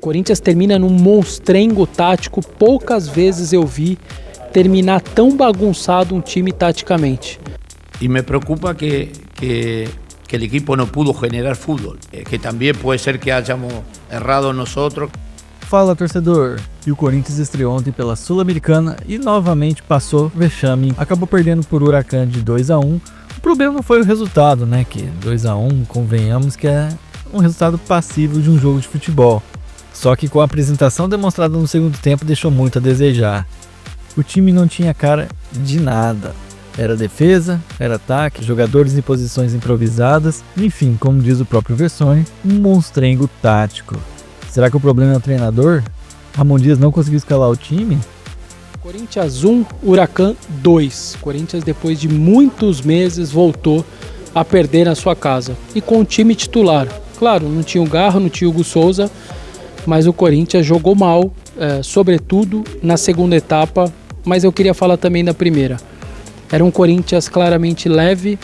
Corinthians termina num monstrengo tático. Poucas vezes eu vi terminar tão bagunçado um time taticamente. Y me preocupa que el equipo no pudo generar fútbol, que también puede ser que hayamos errado nosotros. Fala, torcedor! E o Corinthians estreou ontem pela Sul-Americana e novamente passou vexame. Acabou perdendo por Huracan de 2-1. O problema não foi o resultado, né? Que 2-1, convenhamos que é um resultado passivo de um jogo de futebol. Só que com a apresentação demonstrada no segundo tempo deixou muito a desejar. O time não tinha cara de nada. Era defesa, era ataque, jogadores em posições improvisadas, enfim, como diz o próprio Versoni, um monstrengo tático. Será que o problema é o treinador? Ramon Dias não conseguiu escalar o time? Corinthians 1, Huracan 2. Corinthians, depois de muitos meses, voltou a perder na sua casa. E com o time titular. Claro, não tinha o Garro, não tinha o Hugo Souza, mas o Corinthians jogou mal, sobretudo na segunda etapa, mas eu queria falar também da primeira. Era um Corinthians claramente leve,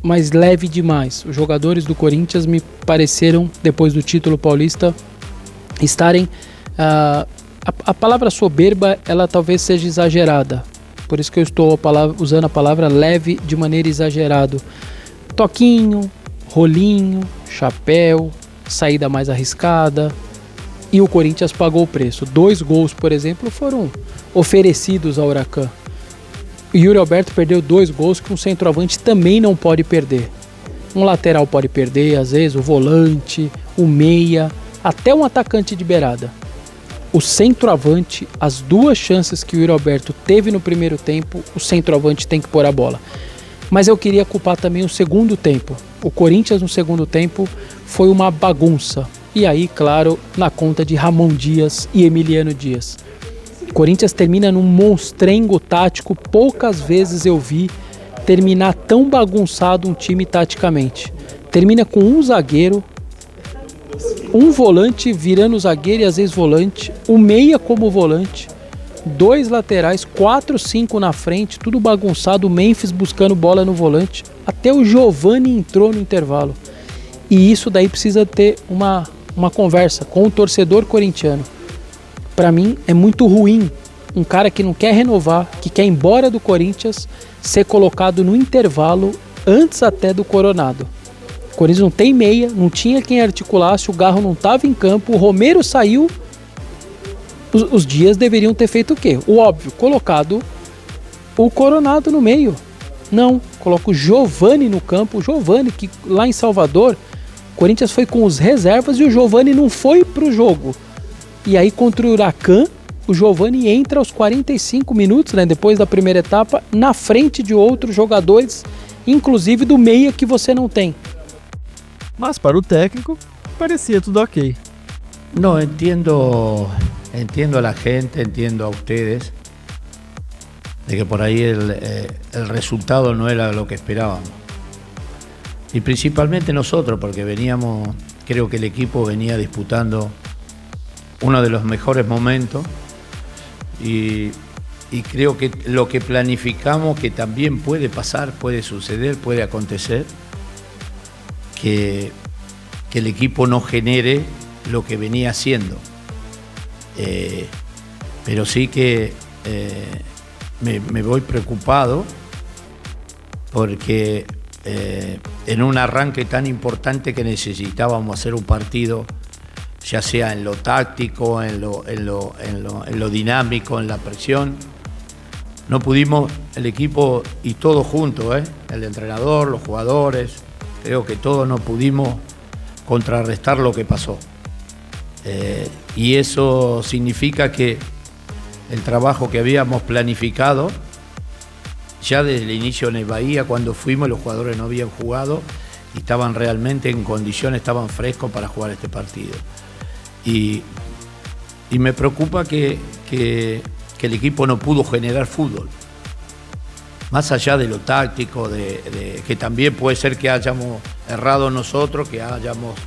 mas leve demais. Os jogadores do Corinthians me pareceram, depois do título paulista, estarem... A palavra soberba, ela talvez seja exagerada. Por isso que eu estou usando a palavra leve de maneira exagerada. Toquinho, rolinho, chapéu, saída mais arriscada. E o Corinthians pagou o preço. 2 gols, por exemplo, foram oferecidos ao Huracan. O Yuri Alberto perdeu 2 gols que um centroavante também não pode perder. Um lateral pode perder, às vezes, o volante, o meia, até um atacante de beirada. O centroavante, as 2 chances que o Yuri Alberto teve no primeiro tempo, o centroavante tem que pôr a bola. Mas eu queria culpar também o segundo tempo. O Corinthians no segundo tempo foi uma bagunça. E aí, claro, na conta de Ramon Dias e Emiliano Dias. O Corinthians termina num monstrengo tático. Poucas vezes eu vi terminar tão bagunçado um time taticamente. Termina com um zagueiro, um volante virando zagueiro e às vezes volante, o meia como volante, 2 laterais, 4, 5 na frente, tudo bagunçado, o Memphis buscando bola no volante, até o Giovani entrou no intervalo. E isso daí precisa ter uma conversa com o torcedor corintiano. Para mim é muito ruim um cara que não quer renovar, que quer ir embora do Corinthians, ser colocado no intervalo antes até do Coronado. O Corinthians não tem meia, não tinha quem articulasse, o Garro não estava em campo, o Romero saiu. Os Dias deveriam ter feito o quê? O óbvio, colocado o Coronado no meio. Não, coloca o Giovani no campo. O Giovani, que lá em Salvador, o Corinthians foi com os reservas e o Giovani não foi pro jogo. E aí contra o Huracan, o Giovani entra aos 45 minutos, né, depois da primeira etapa, na frente de outros jogadores, inclusive do meia que você não tem. Mas para o técnico, parecia tudo ok. No, entiendo a la gente, entiendo a ustedes, de que por ahí el resultado no era lo que esperábamos. Y principalmente nosotros, porque creo que el equipo venía disputando uno de los mejores momentos y creo que lo que planificamos, que también puede pasar, puede suceder, puede acontecer, que el equipo no genere lo que venía haciendo. Pero sí que me voy preocupado porque en un arranque tan importante que necesitábamos hacer un partido, ya sea en lo táctico, en lo dinámico, en la presión, no pudimos, el equipo y todos juntos, el entrenador, los jugadores, creo que todos no pudimos contrarrestar lo que pasó. Y eso significa que el trabajo que habíamos planificado, ya desde el inicio en el Bahía, cuando fuimos, los jugadores no habían jugado y estaban realmente en condiciones, estaban frescos para jugar este partido. Y me preocupa que el equipo no pudo generar fútbol. Más allá de lo táctico, que también puede ser que hayamos errado nosotros, que hayamos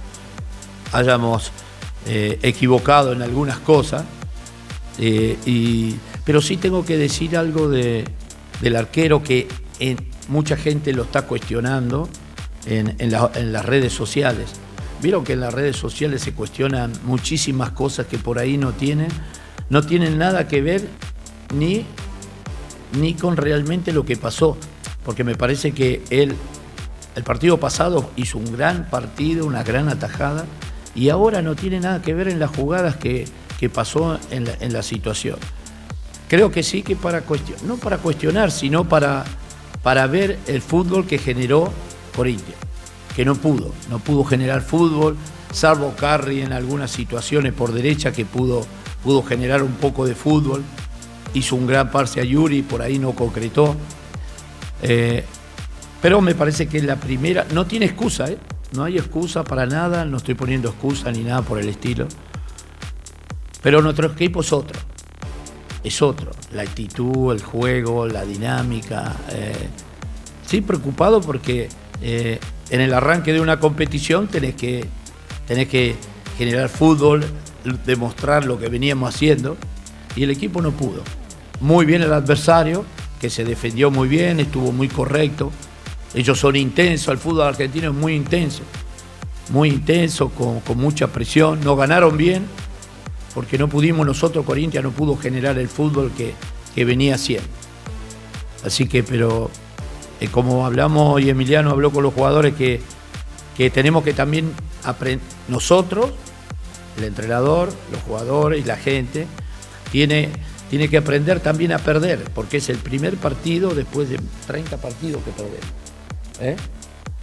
equivocado en algunas cosas, pero sí tengo que decir algo del arquero que mucha gente lo está cuestionando en las redes sociales. vieron que en las redes sociales se cuestionan muchísimas cosas que por ahí no tienen nada que ver ni con realmente lo que pasó, porque me parece que el partido pasado hizo un gran partido, una gran atajada, y ahora no tiene nada que ver en las jugadas que pasó en la situación. Creo que sí que no para cuestionar, sino para ver el fútbol que generó Corinthians, que no pudo generar fútbol, salvo Carri en algunas situaciones por derecha que pudo generar un poco de fútbol, hizo un gran pase a Yuri, por ahí no concretó, pero me parece que es la primera, no tiene excusa, no hay excusa para nada, no estoy poniendo excusa ni nada por el estilo, pero nuestro equipo es otro, la actitud, el juego, la dinámica, sí preocupado porque en el arranque de una competición tenés que generar fútbol, demostrar lo que veníamos haciendo, y el equipo no pudo. Muy bien el adversario, que se defendió muy bien, estuvo muy correcto. Ellos son intensos, el fútbol argentino es muy intenso, con mucha presión. Nos ganaron bien, porque no pudimos nosotros, Corinthians no pudo generar el fútbol que venía haciendo. Así que, pero como hablamos y Emiliano habló con los jugadores, que tenemos que también aprender, nosotros, el entrenador, los jugadores y la gente, tiene que aprender también a perder, porque es el primer partido después de 30 partidos que perdemos.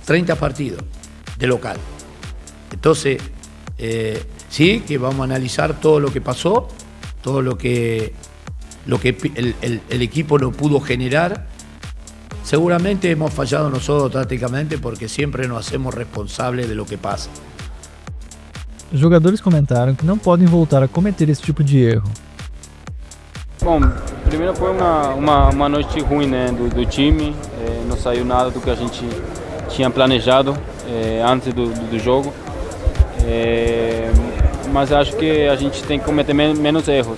30 partidos de local. Entonces, sí que vamos a analizar todo lo que pasó, todo lo que el equipo no pudo generar. Seguramente hemos fallado nosotros tácticamente porque siempre nos hacemos responsables de lo que pasa. Os jogadores comentaram que não podem voltar a cometer esse tipo de erro. Bom, primeiro foi uma noite ruim, né, do time, não saiu nada do que a gente tinha planejado antes do jogo, mas acho que a gente tem que cometer menos erros.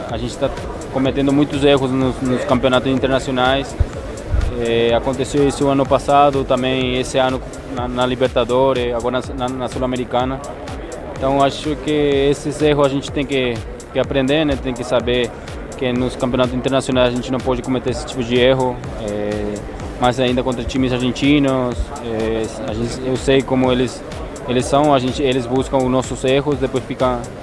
A gente está cometendo muitos erros nos campeonatos internacionais, aconteceu isso o ano passado, também esse ano na Libertadores, agora na Sul-Americana. Então acho que esses erros a gente tem que aprender, né? Tem que saber que nos campeonatos internacionais a gente não pode cometer esse tipo de erro, mas ainda contra times argentinos, eu sei como eles são, eles buscam os nossos erros, depois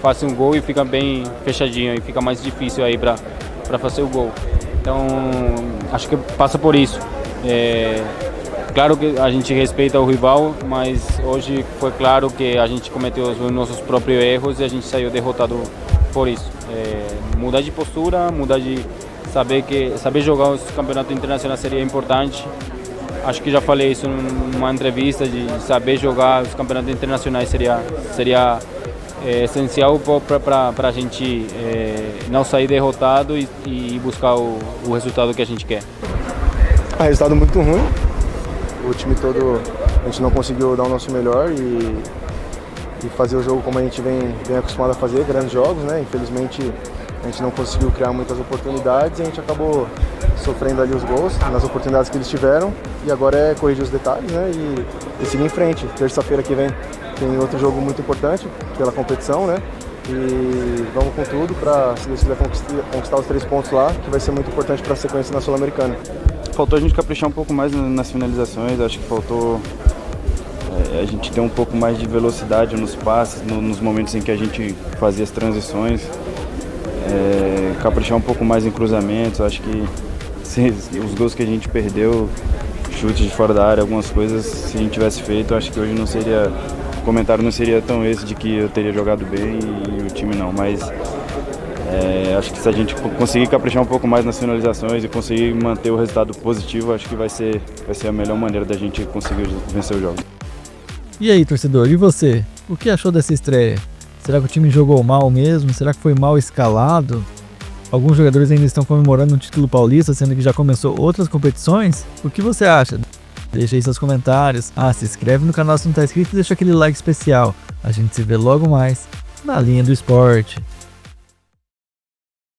fazem um gol e fica bem fechadinho, e fica mais difícil aí para fazer o gol. Então acho que passa por isso. Claro que a gente respeita o rival, mas hoje foi claro que a gente cometeu os nossos próprios erros e a gente saiu derrotado por isso. Mudar de postura, mudar de saber jogar os campeonatos internacionais seria importante. Acho que já falei isso numa entrevista, de saber jogar os campeonatos internacionais seria essencial para a gente não sair derrotado e buscar o resultado que a gente quer. Resultado muito ruim. O time todo, a gente não conseguiu dar o nosso melhor e fazer o jogo como a gente vem acostumado a fazer, grandes jogos, né? Infelizmente a gente não conseguiu criar muitas oportunidades e a gente acabou sofrendo ali os gols nas oportunidades que eles tiveram, e agora é corrigir os detalhes, né? E seguir em frente. Terça-feira que vem tem outro jogo muito importante pela competição, né? E vamos com tudo para, se Deus quiser, conquistar os 3 pontos lá, que vai ser muito importante para a sequência na Sul-Americana. Faltou a gente caprichar um pouco mais nas finalizações, acho que faltou a gente ter um pouco mais de velocidade nos passes, nos momentos em que a gente fazia as transições, caprichar um pouco mais em cruzamentos. Acho que os gols que a gente perdeu, chutes de fora da área, algumas coisas, se a gente tivesse feito, acho que hoje não seria, o comentário não seria tão esse de que eu teria jogado bem e o time não, mas acho que se a gente conseguir caprichar um pouco mais nas finalizações e conseguir manter o resultado positivo, acho que vai ser a melhor maneira da gente conseguir vencer o jogo. E aí, torcedor, e você? O que achou dessa estreia? Será que o time jogou mal mesmo? Será que foi mal escalado? Alguns jogadores ainda estão comemorando o título paulista, sendo que já começou outras competições? O que você acha? Deixa aí seus comentários. Se inscreve no canal se não está inscrito e deixa aquele like especial. A gente se vê logo mais na Linha do Esporte.